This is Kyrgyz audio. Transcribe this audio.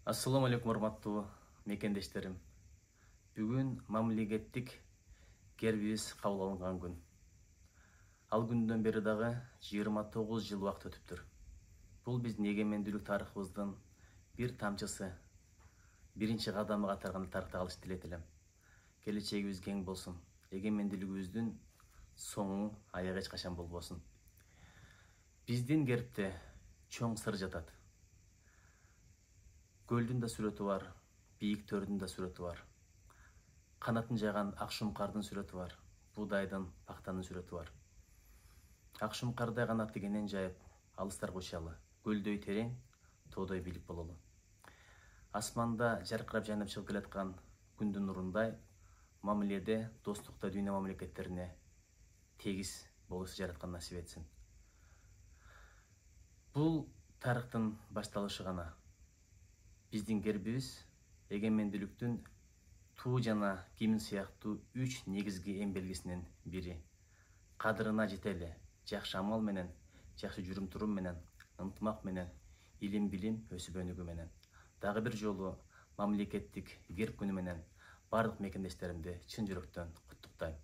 Assalamu алейкум, урматтуу мекендештерим. Бүгүн мамлекеттик гербибиз кабыл алынган күн. Ал күндөн бери дагы 29 жыл убакыт өтүптүр. Бул биздин эгемендүүлүк тарыхыбыздын бир тамчысы, биринчи кадамы катары тарыхта калыш тилейт элем. Келечегибиз кең болсун. Эгемендүүлүгүбүздүн соңу аягы эч качан болбосун. Биздин гербте чоң сыр жатат. Көлдүн да сүрөтү бар, бийик төрдүн да сүрөтү бар. Канатын жайган ак шумкардын сүрөтү бар, буудайдын, пактанын сүрөтү бар. Ак шумкардай канатты кенен жайып, алыстарга учалы, көлдөй терең, тоодой бийлик бололу. Асманда жаркырап жайнап чыгып келаткан күндүн нурундай, мамиледе, достукта дүйнө мамлекеттерине тегиз болушу жараткан насип этсин. Бул тарыхтын башталышы гана. Биздин гербибиз эгемендүүлүктүн туу жана гимн сыяктуу 3 негизги эң белгисинин бири. Кадырына жетели, жакшы амал менен, жакшы жүрүм-турум менен, ынтымак менен, илим-билим өсүп өнүгүү менен. Дагы бир жолу мамлекеттик герб күнү менен бардык мекендештеримди чын жүрөктөн куттуктайм.